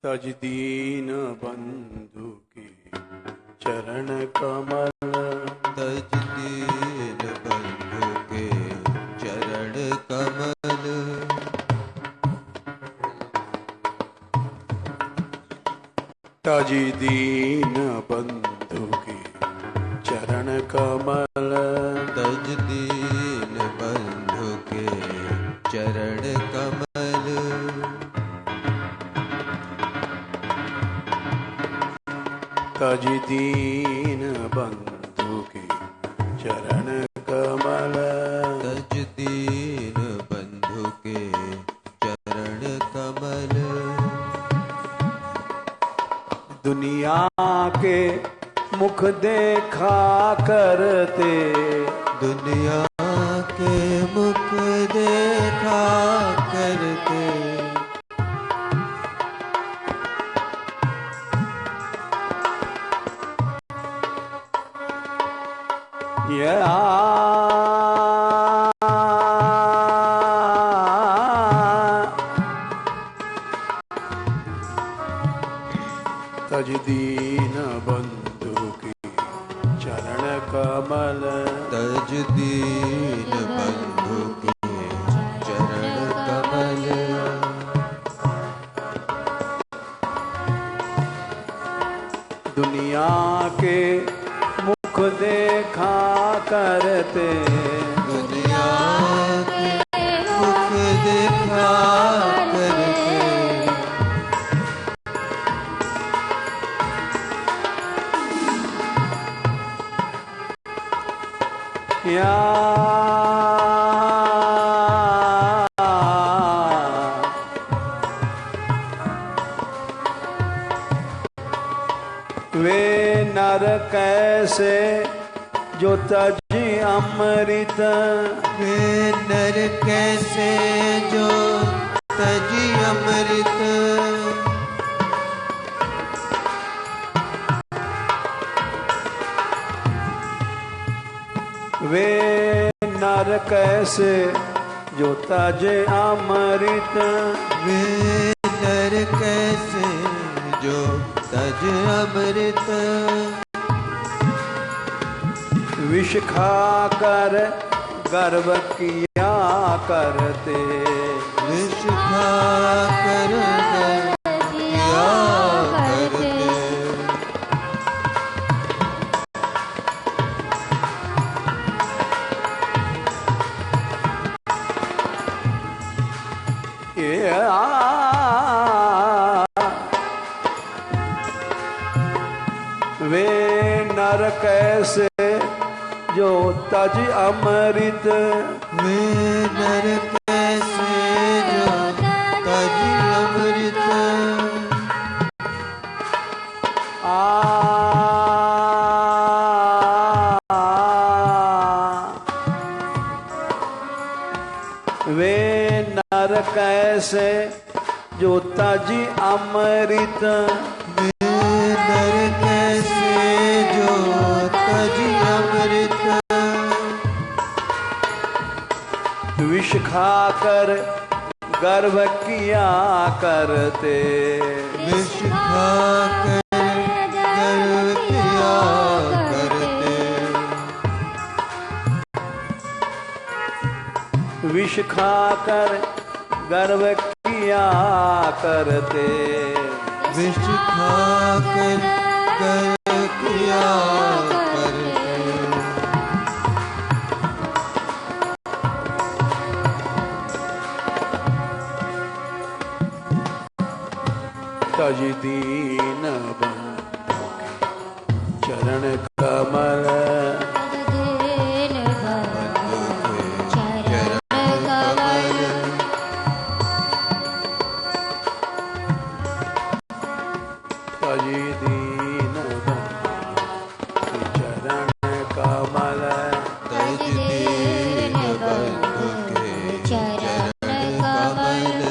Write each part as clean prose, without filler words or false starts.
तज दीन बंधु के चरण कमल, तज दीन बंधु के चरण कमल, तज दीन बंधु के चरण कमल, तज दीन बंधु के चरण कमल, तज दीन बंधु के चरण कमल, तज दीन बंधु के चरण कमल, दुनिया के मुख देखा करते, दुनिया के मुख देखा करते, तज दीन बंधु के चरण कमल, तज दीन बंधु के चरण कमल, दुनिया के मुख देखा करते, दुनिया के मुख देखा करते, या वे नर कैसे जो तजी अमृत, वे नर कैसे जो तजी अमृत, वे नर कैसे जो तजे अमृत, वे नर कैसे जो तज अमृत, विष खाकर गर्व किया करते, विष खाकर गर्व किया करते, वे नर कैसे जो तज अमृत, वे नर कैसे जो तज अमृत, वे नर कैसे जो तज अमृत, वे नर कैसे जो तज अमृत, विष खाकर गर्व किया करते, विष खाकर गर्व किया करते, विष खाकर गर्व किया करते, विष खाकर गर्व किया करते, तज दीन बंधु के चरण कमल, तज दीन बंधु के चरण कमल, तज दीन बंधु के चरण कमल,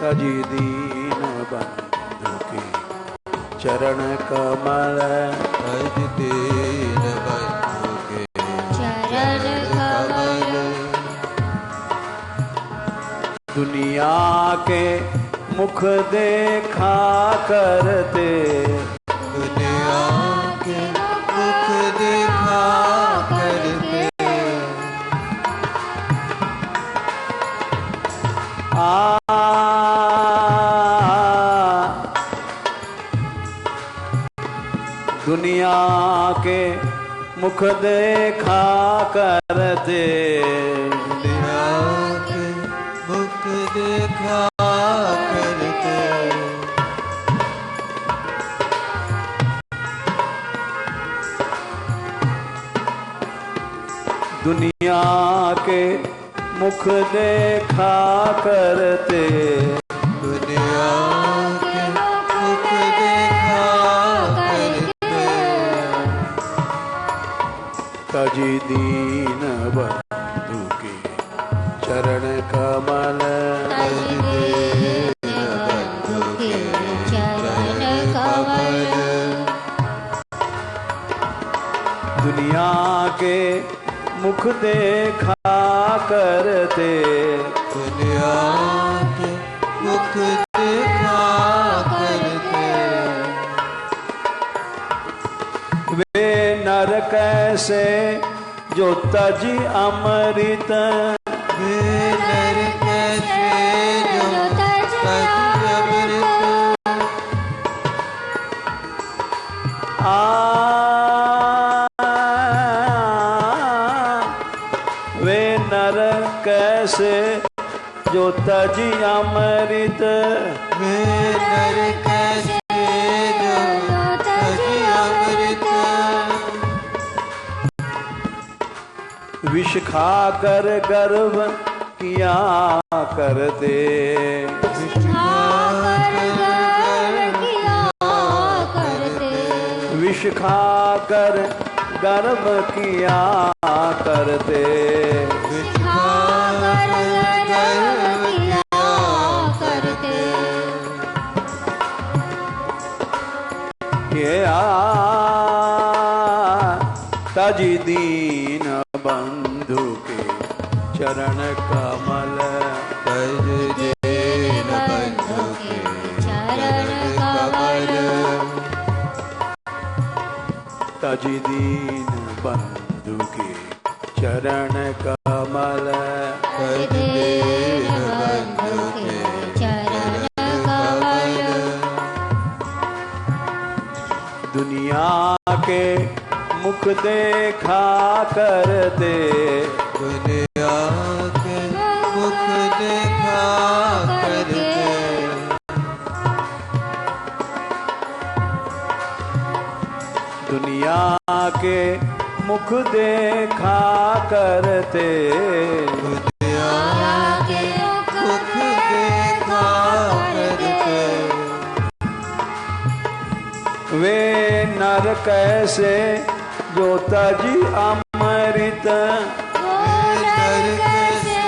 तज दीन बंधु के चरण कमल, तज दुनिया के मुख देखा करते, दुनिया के मुख देखा करते, दुनिया के मुख देखा करते, दुनिया के मुख देखा करते, दुनिया के मुख देखा करते, दुनिया के मुख देखा करते, तजी दीन बंधु के चरण कमल, तज दीन बंधु के चरण कमल, दुनिया के मुख देखा करते, दुनिया के मुख देखा करते, वे नर कैसे जो तजी अमृत, वे नर कैसे जो तज अमृत, वे नर कैसे जो तजी अमृत, वे नर कैसे जो तज अमृत, विष खाकर गर्भ किया करते, विष खाकर गर्भ किया करते, विष खाकर गर्भ किया करते, विष खाकर गर्भ किया करते, ये तजी दीन बंधु के चरण कमल, तज दीन बंधु के चरण कमल, तजी दीन बंधु के चरण कमल, तज दीन बंधु के चरण कमल, दुनिया के मुख देखा करते, दुनिया के मुख देखा करते, दुनिया के मुख देखा करते, दुनिया के मुख देखा करते, वे नर कैसे जो तजी अमृत, वे नर कैसे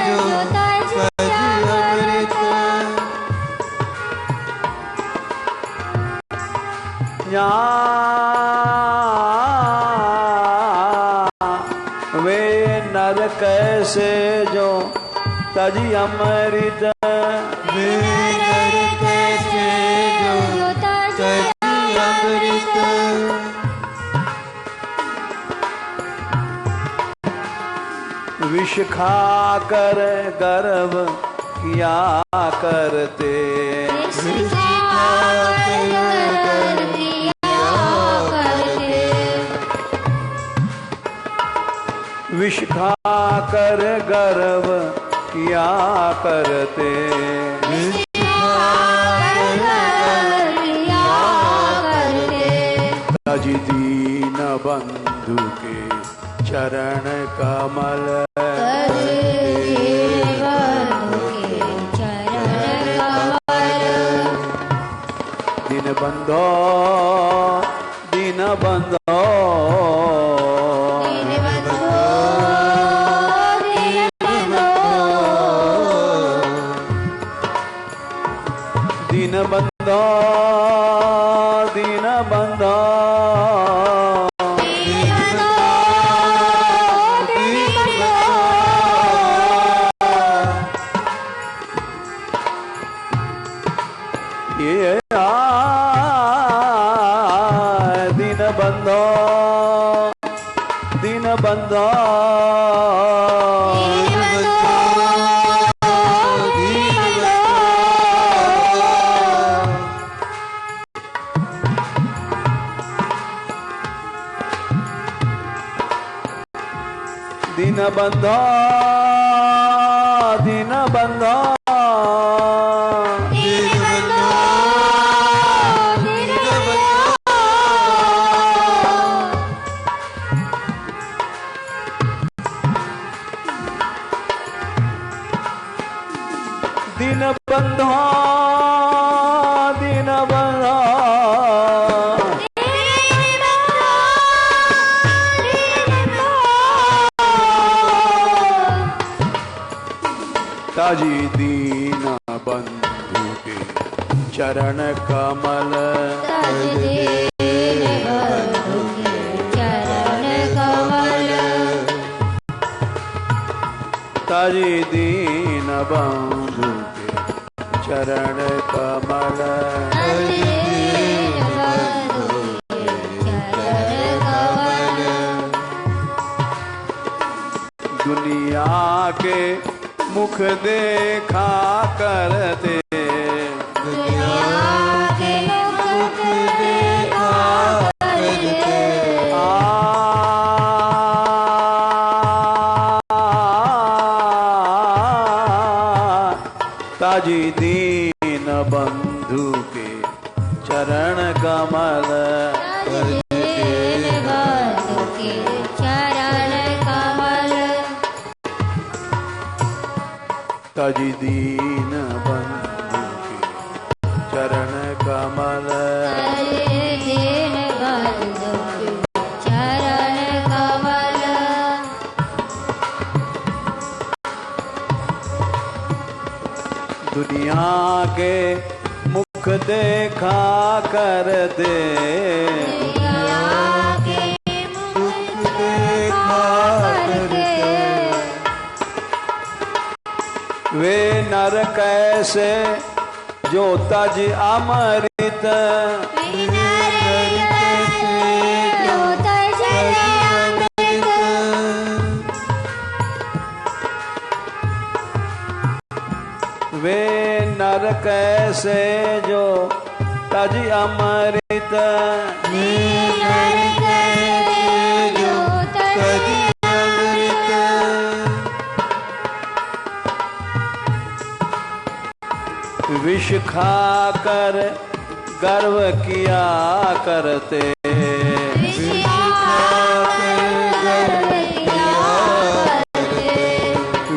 जो तज अमृत, वे नर कैसे जो तजी अमृत, वे नर कैसे जो तज अमृत, विष खाकर गर्भ किया करते, विष खाकर गर्भ किया करते, विष खाकर गर्भ किया करते, विष खाकर गर्भ किया करते, तजी दीन बंधु के चरण कमल, तज दीन बंधु के चरण कमल, दीन बंधो दीन बंधो, दीन बंधो दीन बंधो, दीन बंधो दीन बंधो, बंधो दीन बंधो दीन बंधो दीन बंधो दीन बंधो दीन बंधो ताजी दीन बंधु के चरण कमल ताजी दीन बंधु के चरण कमल दुनिया के मुख देखा करते ताजी दीन बंधु के चरण कमल ताजी दीन बंधु के चरण कमल दुनिया के मुख देखा करते वे नर कैसे जो तज अमृत वे नर कैसे जो तज अमृत विष खाकर गर्व किया करते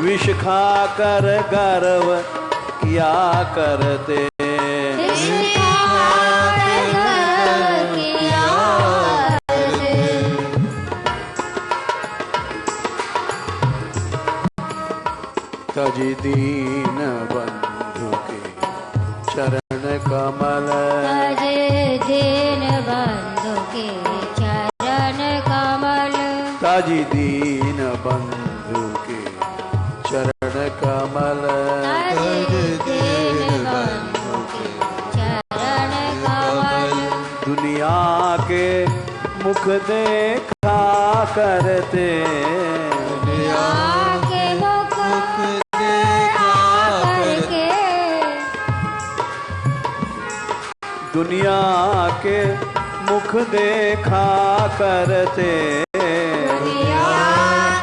विष खाकर गर्व किया करते तजी दीन बंधु के चरण कमल दीन बंधु के चरण कमल ताजी दीन बंधु के चरण कमल दीन बंधु के चरण कमल दुनिया के मुख देखा करते दुनिया के मुख देखा करके दुनिया के मुख देखा करते दुनिया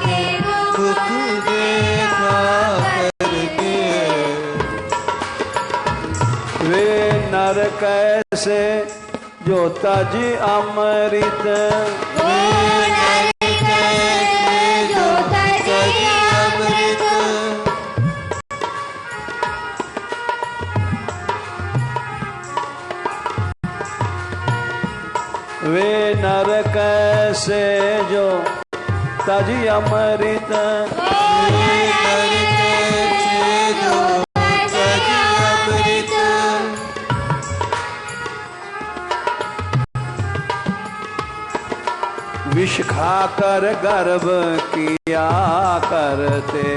के मुख देखा करके वे नर कैसे जो तज अमृत वे नर कैसे जो तज अमृत विष खाकर गर्भ किया करते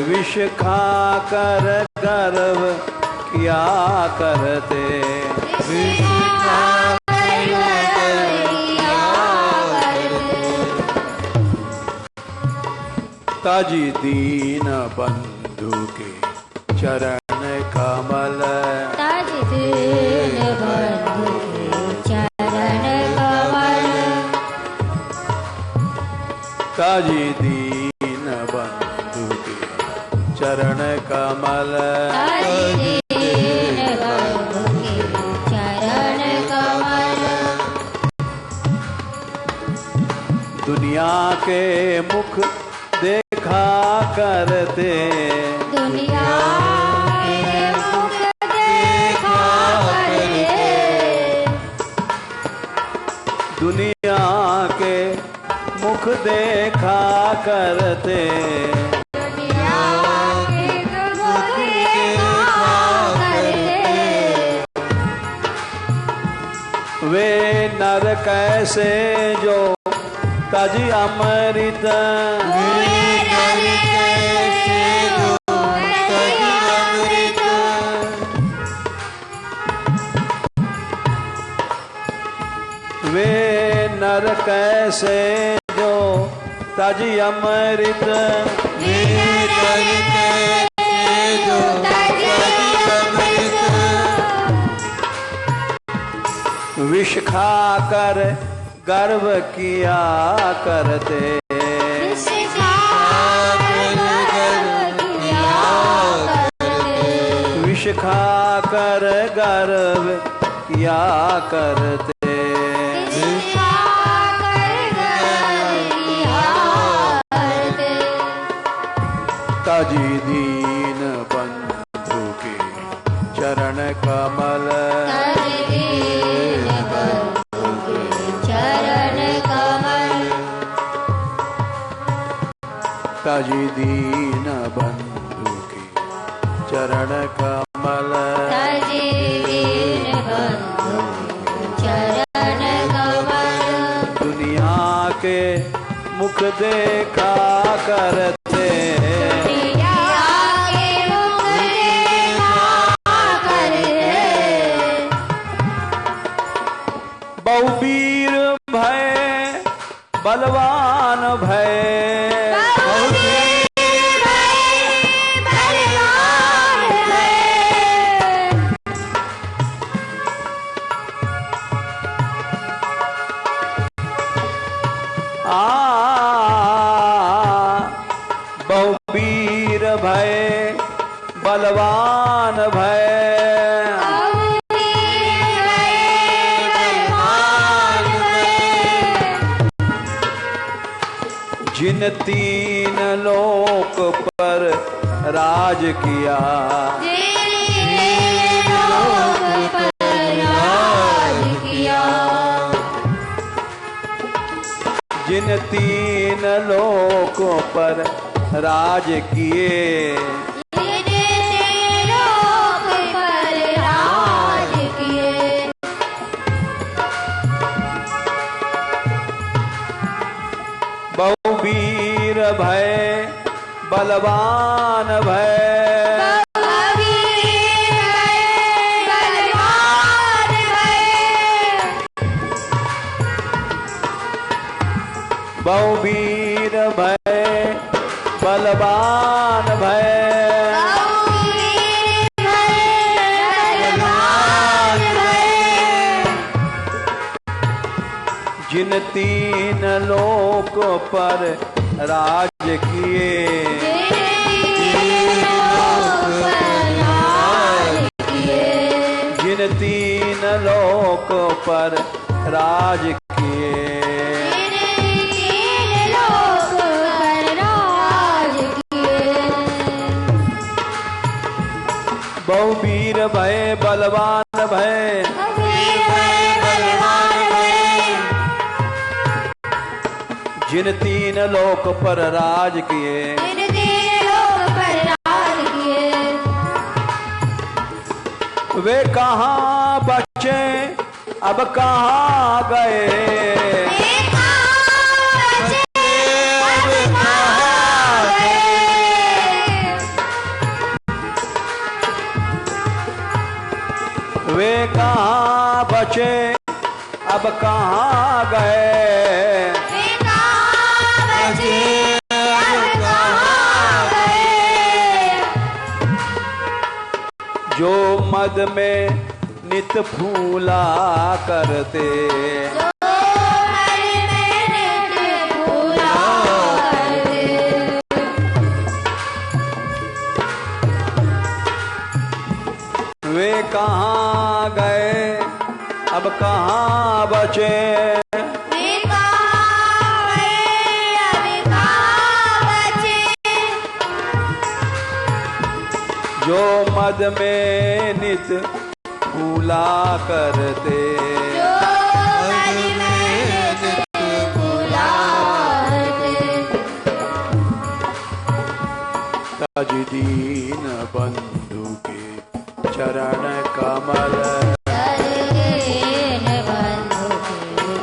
विष खाकर गर्भ किया करते। ताजी दीन बंधु के चरण कमल, ताजी दीन बंधु के चरण कमल, ताजी दीन बंधु के चरण कमल, ताजी दीन बंधु के चरण कमल। दुनिया के मुख देखा करते, दुनिया के मुख देखा करते, दुनिया के मुख देखा करते, दुनिया के मुख देखा करते। वे नर कैसे जो तज अमृत, वे नर कैसे जो तज अमृत, वे नर कैसे जो तज अमृत, विष खाकर गर्व किया करते, विष खाकर गर्व किया करते, विष खाकर गर्व किया करते। विष खाकर गर्व किया करते। ताजी दीन बंधु के चरण कमल, ताजी दीन बंधु के चरण कमल, ताजी दीन बंधु के चरण कमल, ताजी दीन बंधु के चरण कमल। दुनिया के मुख देखा करते, दुनिया के मुख देखा करते, बहुवीर भय बलवान भय, बहुवीर भय बलवान भय, बहुवीर भय बलवान भय, बहुवीर भय बलवान भय, जिन तीन लोक पर राज किया, जिन लोक पर राज किया, जिन तीन लोकों पर राज किए, जिन लोक पर राज किए, बहुवीर भय बलवान भय, बहुवीर भय बलवान भय, बहुवीर भय बलवान भय, बहुवीर भय बलवान भय, जिन तीन लोक पर राज किए, जिन लोक पर राज किए, जिन तीन लोक पर राज किए, जिन लोक पर राज किए, बहुवीर भय बलवान भय, बहुवीर भय बलवान भय, जिन तीन लोक पर राज किए, जिन तीन लोक पर राज किए, वे कहाँ बचे अब कहाँ गए, वे कहाँ बचे अब कहाँ गए, वे कहाँ बचे अब कहाँ गए, वे कहाँ बचे अब कहाँ गए। जो मद में नित फूला करते, जो मद में नित फूला करते। वे कहाँ गए अब कहाँ बचे, वे कहाँ गए अब कहाँ बचे। जो मद में नित फूला करते, जो मद में नित फूला करते। तज दीन बंधु के चरण कमल, दीन बंधु के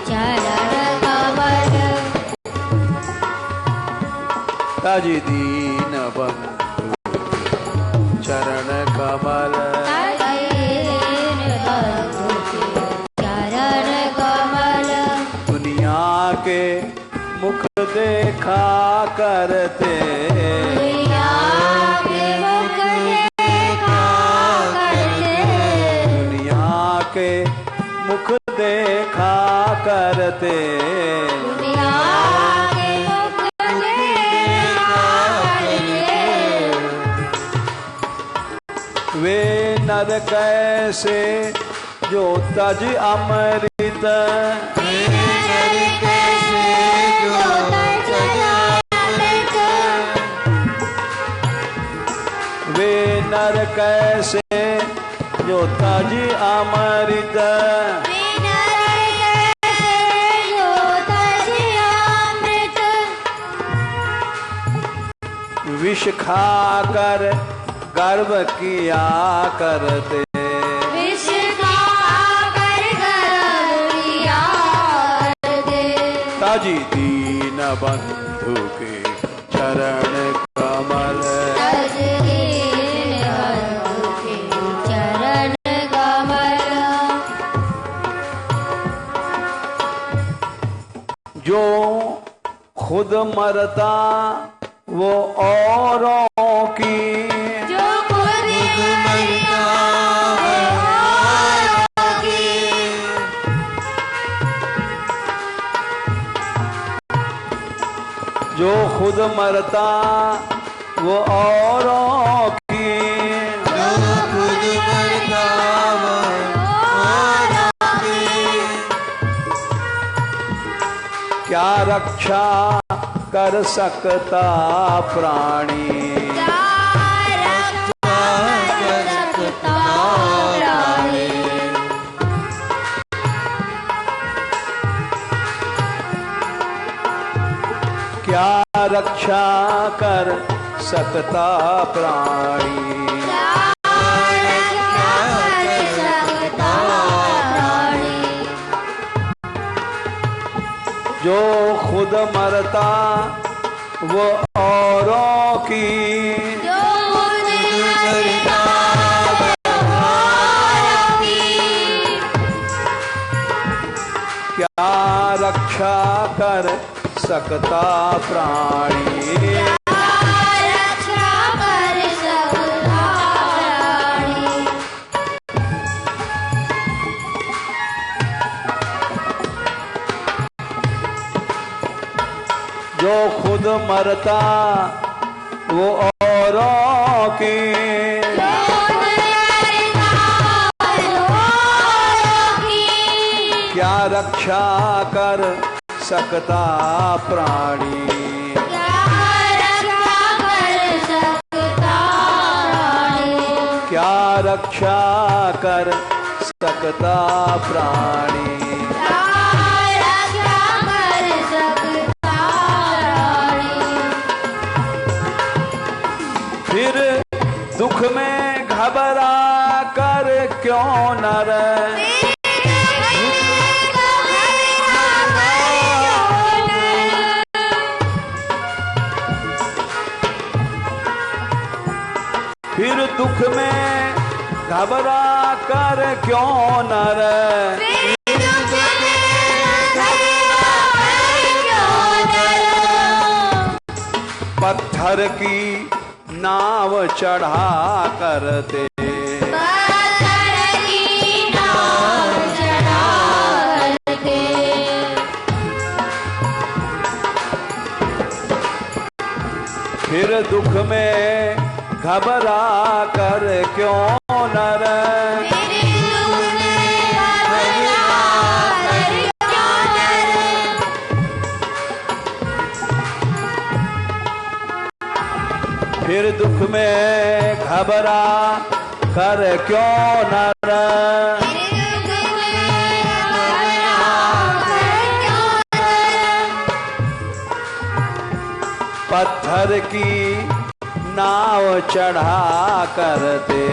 चरण कमल। तज दीन बंधु के चरण कमल। दीन बंधु के चरण कमल। दुनिया के मुख देखा करते, दुनिया के मुख देखा करते। दुनिया के मुख देखा करते। दुनिया के मुख देखा करते। वे नर कैसे जो तज अमृत, वे नर कैसे जो तज अमृत। वे नर कैसे जो तज अमृत। वे नर कैसे जो तज अमृत। विष खाकर गर्व किया करते, विष खाकर गर्व किया करते। तज दीन बंधु के चरण कमल। तज दीन बंधु के चरण कमल। जो खुद मरता वो औरों की, जो खुद मरता औरों की। जो खुद मरता वो औरों की, जो खुद मरता औरों की। क्या रक्षा कर सकता प्राणी, क्या रक्षा कर सकता प्राणी। क्या रक्षा कर सकता प्राणी। क्या रक्षा कर सकता प्राणी। जो खुद मरता वो औरों की, जो खुद मरता औरों की। क्या रक्षा कर सकता प्राणी। क्या रक्षा कर सकता प्राणी। जो खुद मरता वो औरों की, जो खुद मरता औरों की। क्या रक्षा कर सकता प्राणी। क्या रक्षा कर सकता प्राणी। क्या रक्षा कर सकता प्राणी। फिर दुख में घबरा कर क्यों नर, फिर दुख में घबरा कर नर क्यों नर, पत्थर की नाव चढ़ा करते, फिर दुख में घबरा कर क्यों नर, फिर दुख में घबरा कर क्यों नर, पत्थर की नाव चढ़ा करते,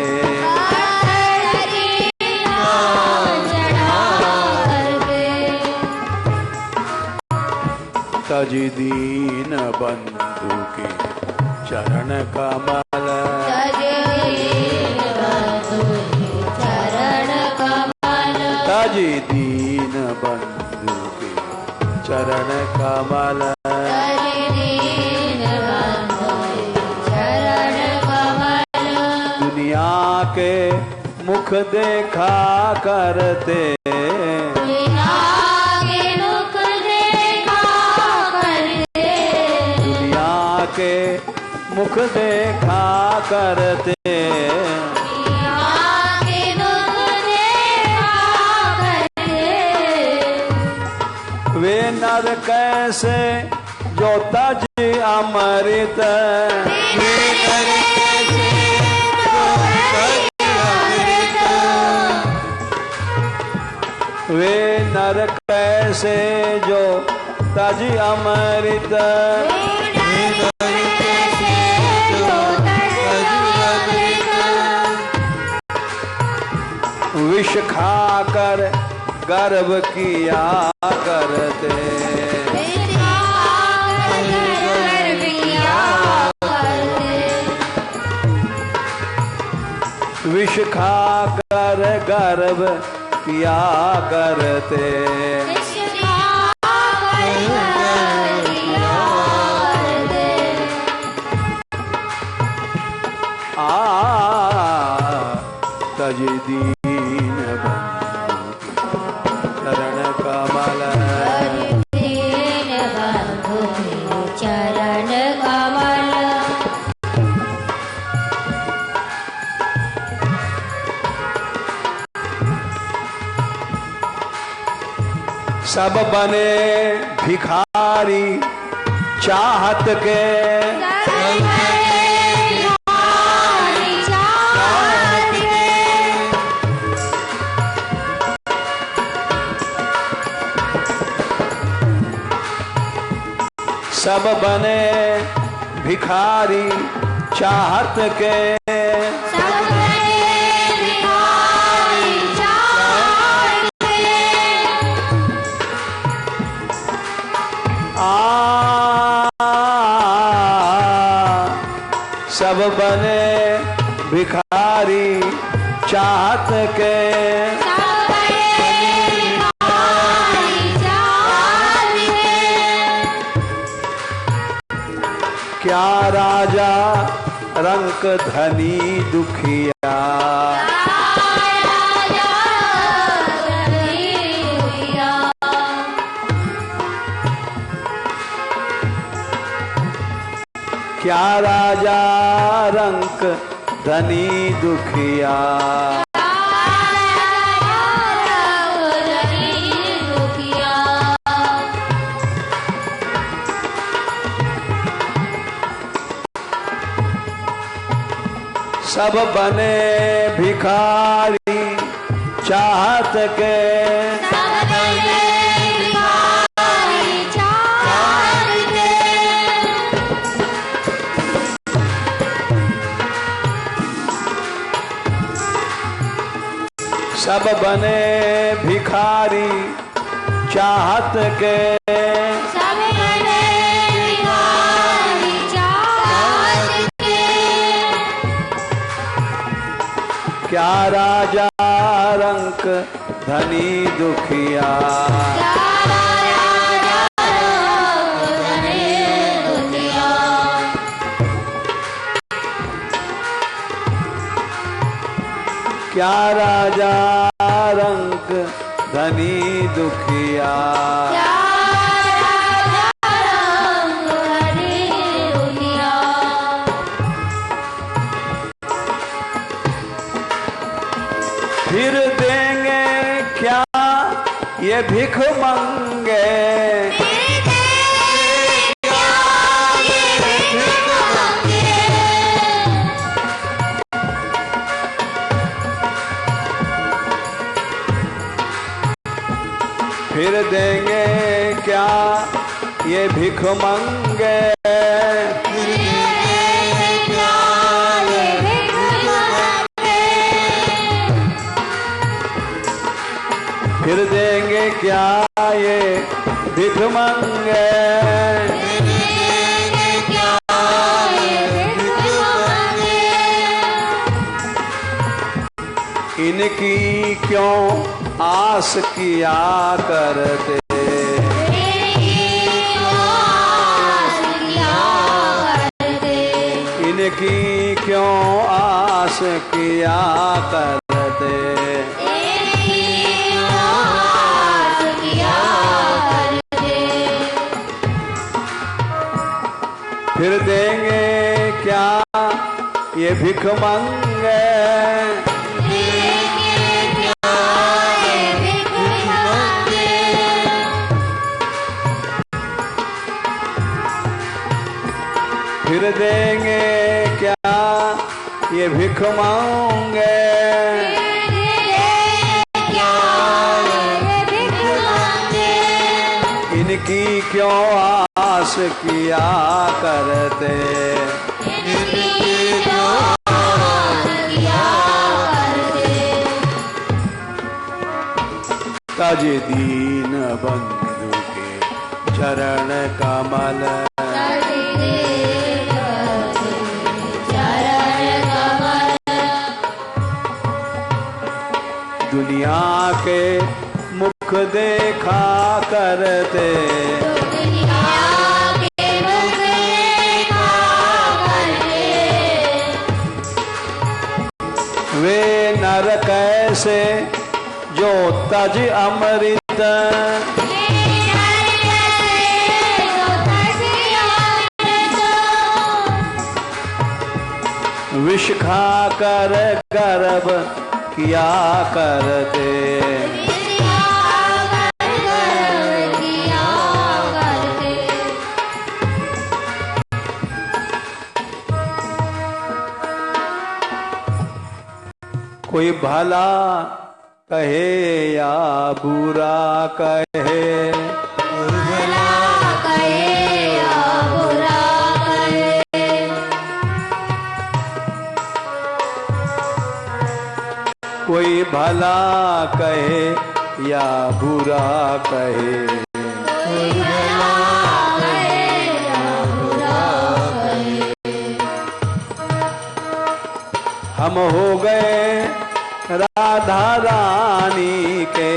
तज दीन बंधु के चरण कमल, तज दीन बंधु के चरण कमल, दुनिया के मुख देखा करते, दुनिया के मुख देखा करते, वे नर कैसे जो तज अमृत, वे नर कैसे जो तज अमृत, विष खाकर गर्भ किया करते, विष खाकर गर्भ किया करते, तज दीन बंधु चरण कमल, चरण कमल, सब बने भिखारी चाहत के, सब बने भिखारी चाहत के, सब बने भिखारी चाहत के, क्या राजा रंक धनी दुखिया, क्या राजा रंक धनी दुखिया, सब बने भिखारी चाहत के, सब बने भिखारी चाहत के, क्या राजा रंक धनी दुखिया। क्या राजा रंक धनी दुखिया। फिर देंगे क्या ये भिख मंगे। फिर देंगे क्या ये भिख मंगे। फिर देंगे क्या ये भिख मंगे। इनकी क्यों आस किया करते। इनकी क्यों आस किया करते। फिर देंगे क्या ये भिख मंगे। फिर देंगे क्या ये भिख मांगे। इनकी क्यों आस किया करते। तज दीन बंधु के चरण कमल। दुनिया के मुख देखा करते। वे नर कैसे जो तज अमृत। विष खा कर गर्भ किया करते। कोई भला कहे या बुरा कहे। कोई भला कहे या बुरा कहे। हम हो गए राधा रानी के।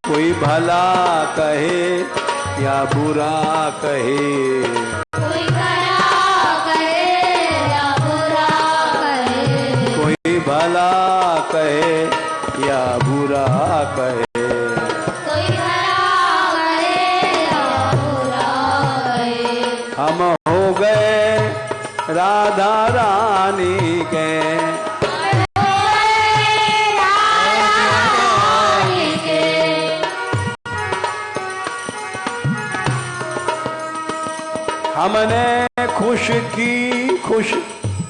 कोई भला कहे या बुरा कहे। कोई भला कहे या बुरा कहे। कोई भला कहे या बुरा कहे। कोई भला कहे या बुरा कहे। हम हो गए राधा रानी के। हमने खुश की खुश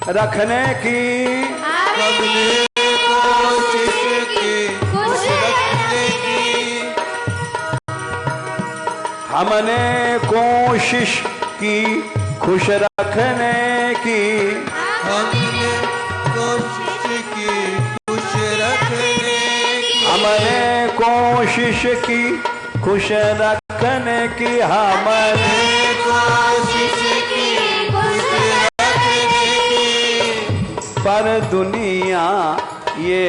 रखने की। हमने कोशिश की खुश रखने की। हमने कोशिश की खुश रखने की। हमने कोशिश की खुश रखने की। हमने कोशिश की खुश रखने की हमने कोशिश की, खुश रखने की, पर दुनिया ये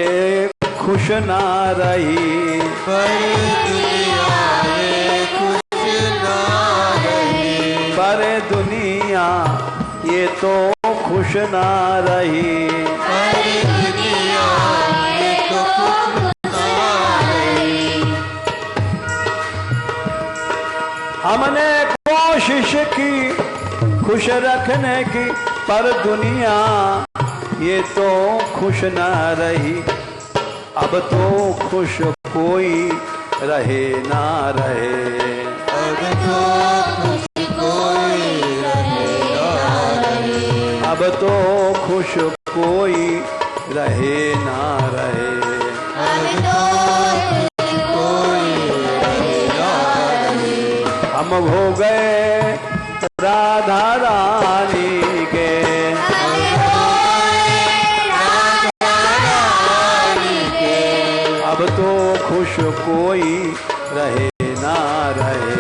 खुश ना रही, पर दुनिया ये खुश ना रही, पर दुनिया ये तो खुश ना रही, पर दुनिया ये तो खुश ना रही। हमने कोशिश की खुश रखने की, पर दुनिया ये तो खुश ना रही। अब तो खुश कोई रहे ना रहे, अब तो खुश कोई रहे ना रहे, अब तो खुश कोई रहे ना रहे, अब तो खुश कोई रहे ना रहे। हम हो गए राधा रानी के, अब तो खुश कोई रहे ना रहे,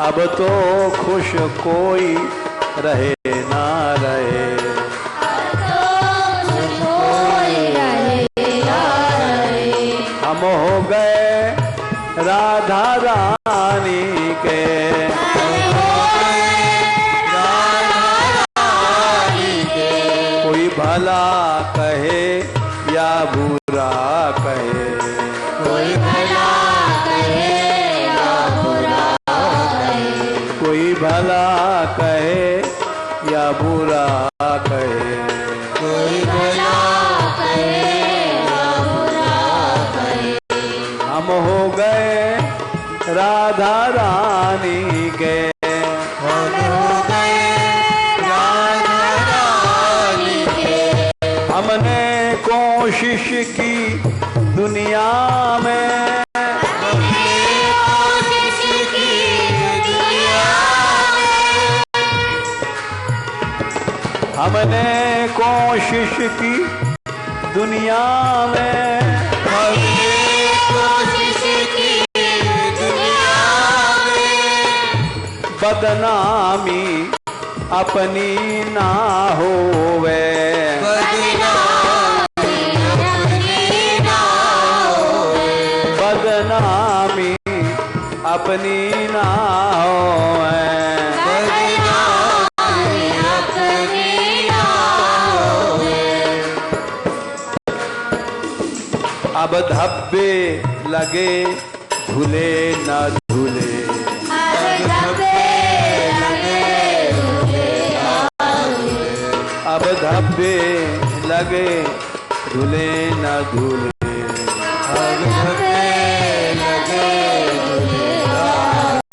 अब तो खुश कोई रहे ना रहे। हम हो गए राधा रानी के, कोई भला कहे या बुरा कहे, कोई भला कहे या बुरा कहे, कोई भला कहे या बुरा कहे, कोई भला कहे या बुरा कहे। हम हो गए राधा रानी के, हम हो गए राधा रानी के, हमने कोशिश की दुनिया में, हमने कोशिश की दुनिया में, हमने कोशिश की दुनिया में, हमने कोशिश की दुनिया में, बदनामी अपनी ना होवे, बदनामी अपनी ना होवे, बदनामी अपनी ना होवे, बदनामी अपनी ना होवे। अब धब्बे लगे धुले न धुले, अब धब्बे लगे धुले ना धुले, अब धब्बे लगे धुले न धुले, अब धब्बे लगे धुले ना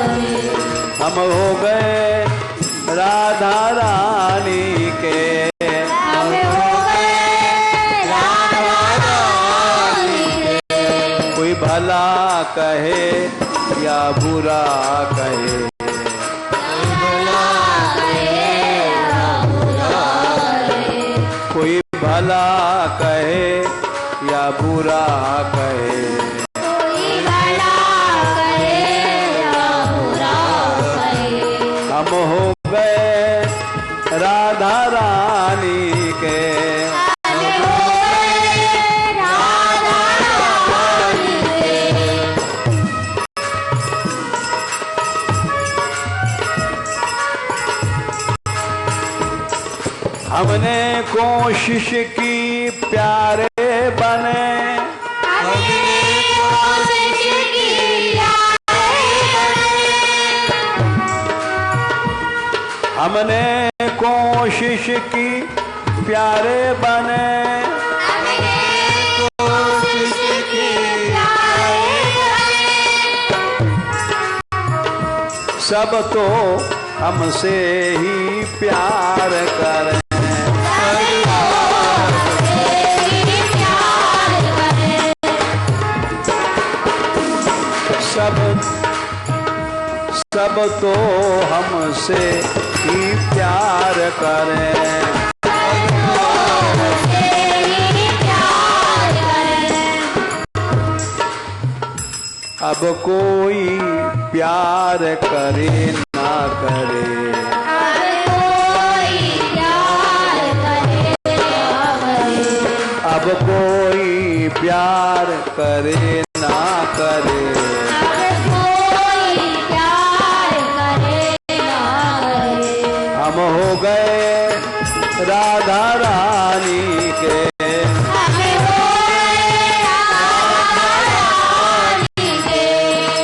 धुले। हम हो गए राधा रानी के, हम हो गए राधा रानी के, कोई भला कहे या बुरा कहे, कोई भला कहे या बुरा कहे, कोई भला कहे या बुरा कहे, कोई भला कहे या बुरा कहे। हम हो गए राधा रानी के, हम हो गए राधा रानी के, हमने कोशिश की प्यारे बने, हमने कोशिश की प्यारे बने, हमने कोशिश की प्यारे बने, हमने कोशिश की प्यारे बने, सब तो हमसे ही प्यार करें, सब तो हमसे ही प्यार करें, सब तो हमसे ही प्यार अब कोई प्यार करे ना करे, अब कोई प्यार करे ना करे, हम हो गए राधा रानी के,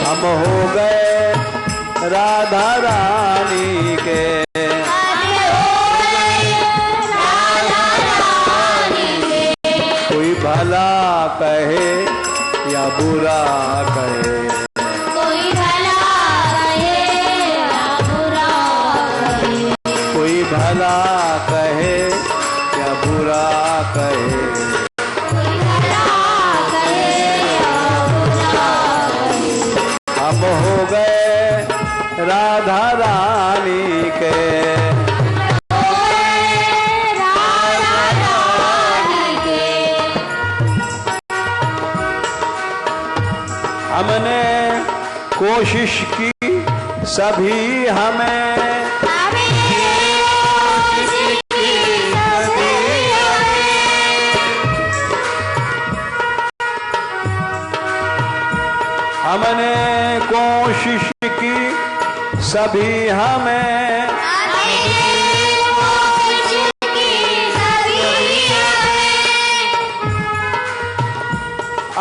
हम हो गए राधा रानी के, कोई भला कहे या बुरा कहे, कोई भला कहे या बुरा कहे, कोई भला कहे या बुरा कहे, कोई भला कहे या बुरा कहे, हम हो गए राधा रानी के, हमने कोशिश की सभी हमें, हमने कोशिश की सभी हमें,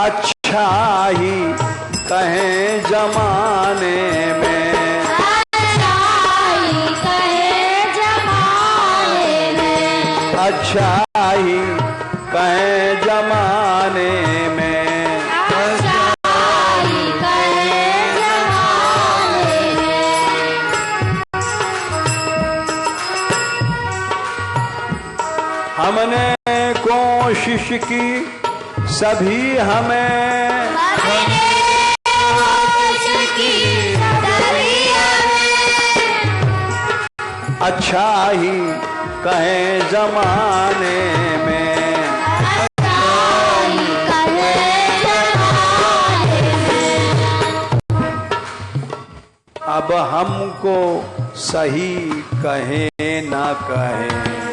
अच्छा ही कहें जमाने में, अच्छा ही कहें जमाने में, अच्छा ही कहें जमाने में, अच्छा ही कहें जमाने में, हमने कोशिश की सभी हमें, अच्छा ही कहें जमाने में, अच्छा ही कहें जमाने में, अब हमको सही कहें ना कहें,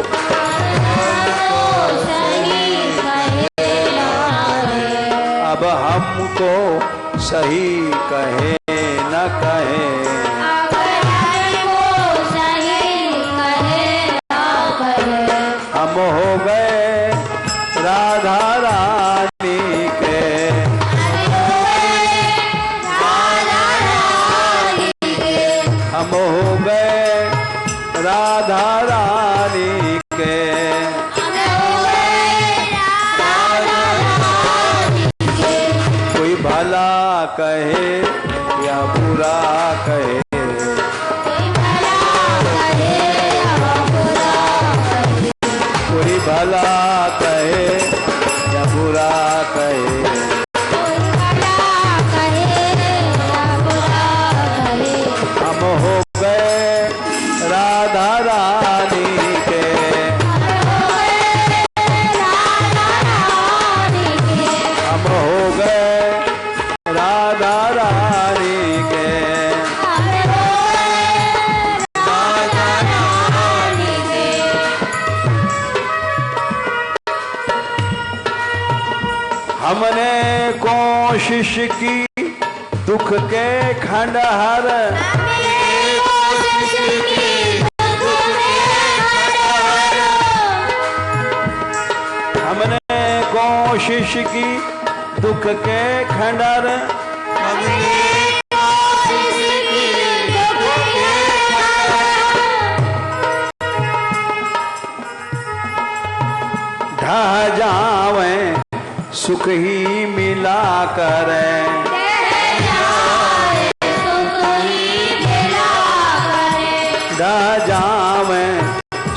अब हमको सही कहे न कहे, हम हो गए राधा रानी के, हम हो गए राधा रानी के, कोई भला कहे या बुरा कहे, कोई भला कहे या बुरा कहे, हम हो गए राधा रानी के, हम हो गए राधा रानी के, हमने कोशिश की दुख के खंडहर, हमने कोशिश की दुख के खंडहर, ढह जावे सुख ही मिला करें, ढह जावे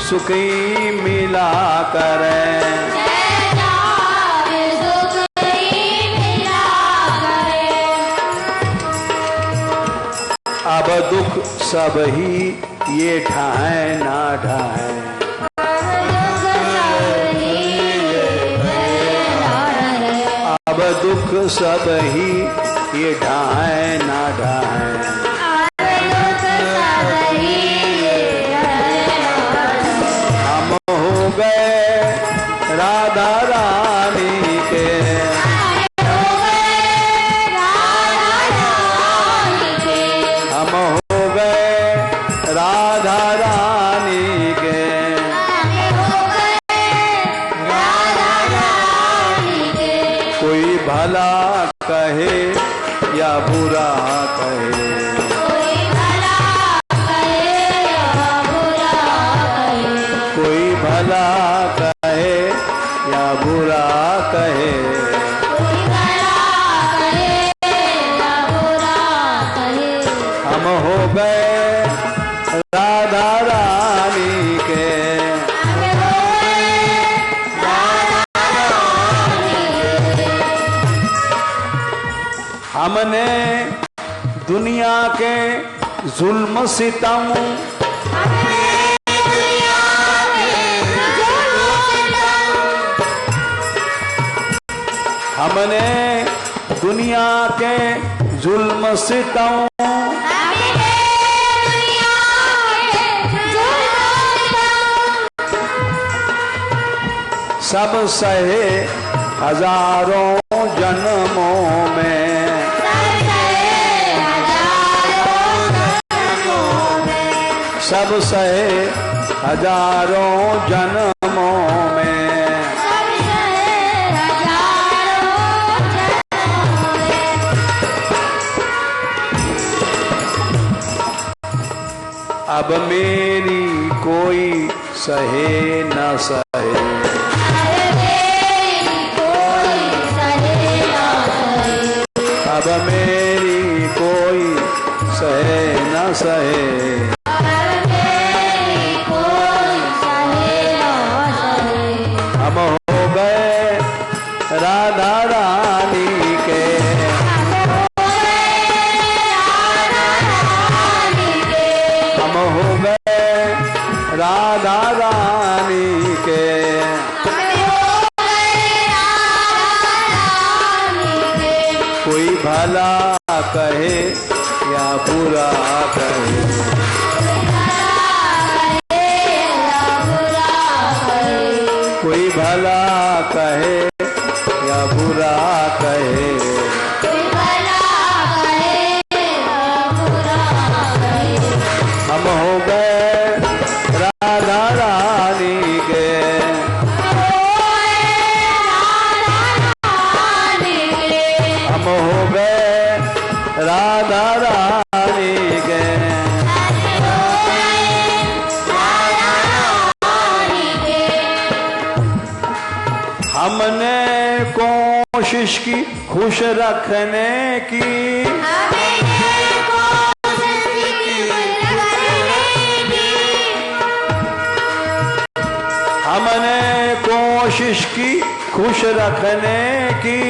सुख ही मिला करें, अब दुख सब ही ये ढाएं ना ढाएं, अब दुख सब ही ये ढाएं ना ढाएं। हम हो गए राधा रानी के, हम हो गए राधा रानी के। कोई भला कहे या बुरा कहे, कोई भला कहे या बुरा कहे, हम हो गए राधा रानी के। हमने दुनिया के जुल्म सितम, हमने दुनिया के जुल्म सितम, सब सहे हजारों जन्मों में, सब सहे हजारों जन्मों में। अब मेरी कोई सहे न सहे, अब मेरी कोई सहे न सहे। हम हो गए राधा रानी के, हम हो गए राधा रानी के। कोई भला कहे या बुरा कहे, कोई भला कहे या बुरा कहे, हम हो गए राधा रानी के। हम हो गए राधा रानी के। हमने कोशिश की खुश रखने की, हमने कोशिश की खुश रखने की,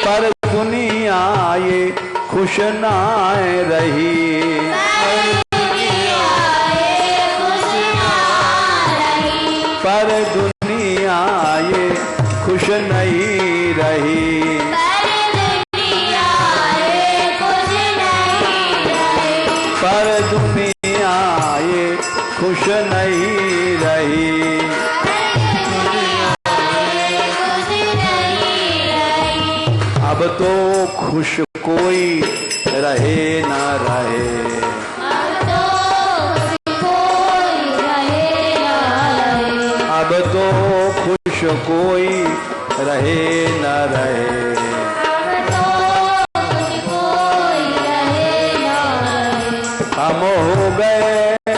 पर दुनिया ये खुश ना रही, पर दुनिया ये खुश नहीं रही, पर दुनिया ये खुश नहीं रही। अब तो खुश कोई रहे ना रहे, अब तो खुश कोई रहे न रहे। हम हो गए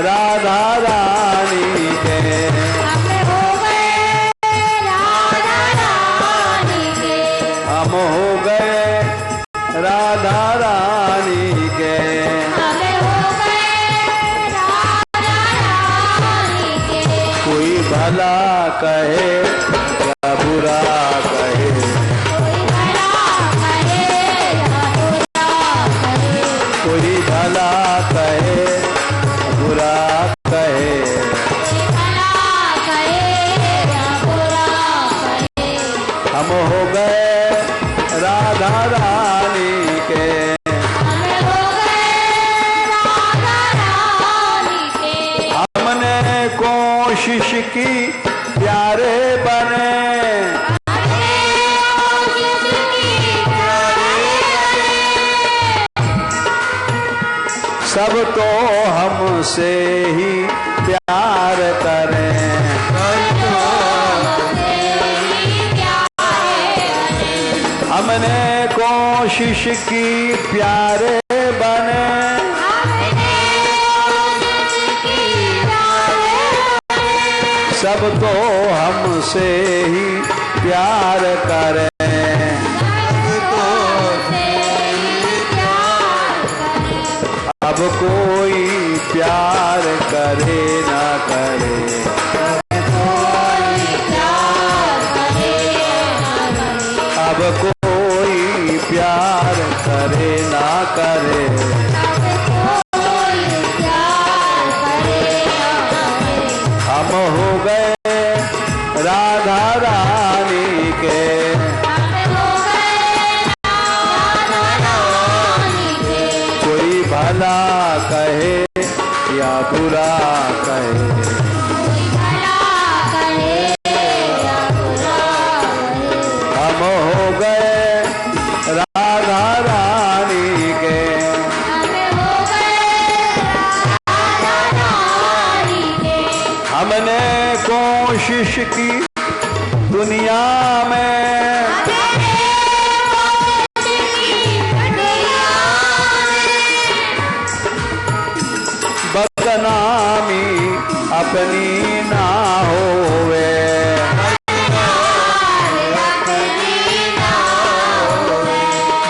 राधा रानी के, हम हो गए राधा रानी के। कोई भला कहे या बुरा कहे, कोई भला कहे बुरा कहे, कोशिश की प्यारे बने, सब तो हमसे ही प्यार करें। हमने कोशिश की प्यारे बने, सब तो हमसे ही प्यार करें। अब कोई प्यार करे ना करे, अब कोई प्यार करे ना करे। हम हो गए राधा रानी के, कोई भला कहे या बुरा कहे, हम हो गए राधा रानी के, हमने कोशिश की दुनिया में, बदनामी अपनी ना होवे,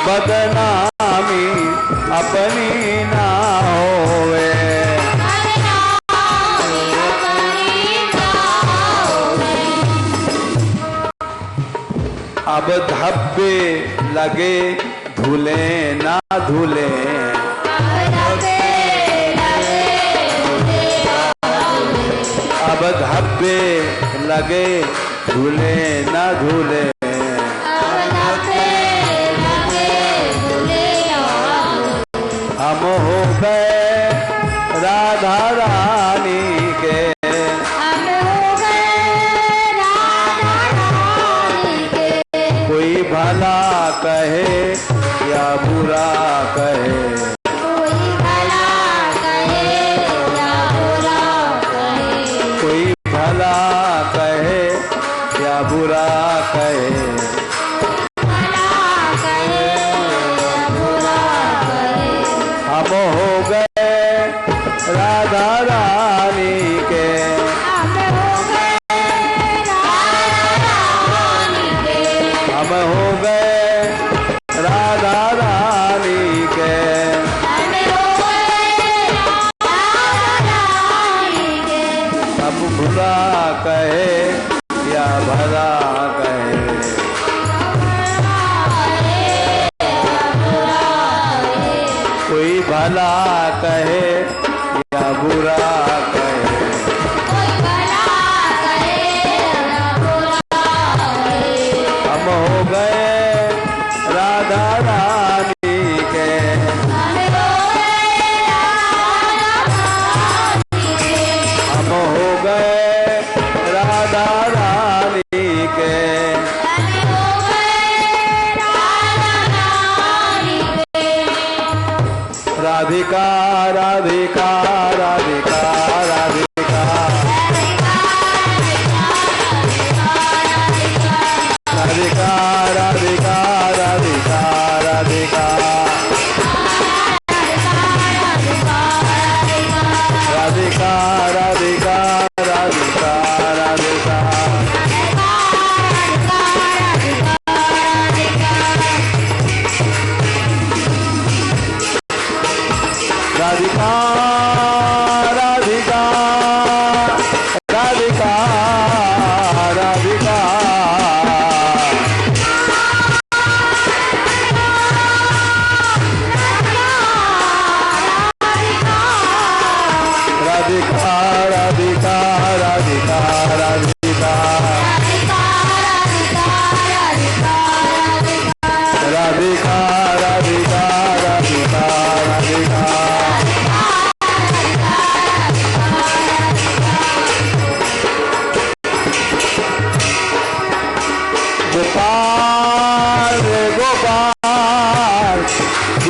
बदनामी अपनी ना होवे। अब धब्बे लगे धुले ना धुले, अब धब्बे लगे धुले ना धुले। हम हो गए राधा रानी के, कोई भला कहे या बुरा कहे, कोई भला कहे या बुरा कहे। हम हो गए राधा रानी के, हम हो गए राधा रानी के, अब बुरा कहे या भला कहे, कोई भला कहे या बुरा कहे। हम हो गए राधा रानी के, हम हो गए राधा रानी के, राधिका राधिका राधिका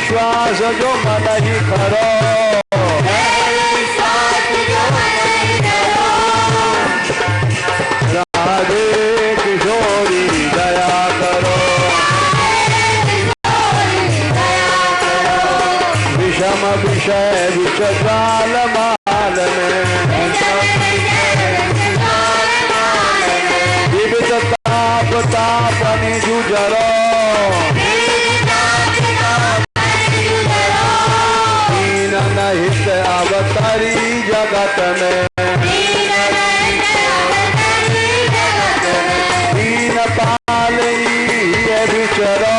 विश्वास जो मन ही करो, राधे किशोरी दया करो, विषम विषय विचकाल माल में, विविध ताप तापनि जुझरो, दीन नहित अवतरी जगत में, दीन पालनी है विचरो,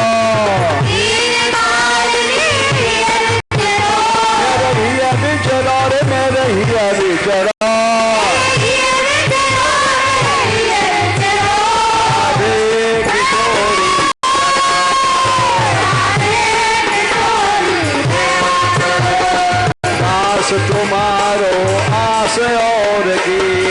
मेरे ही विचरो रे मेरे ही विचरो, तुम्हारो आस और की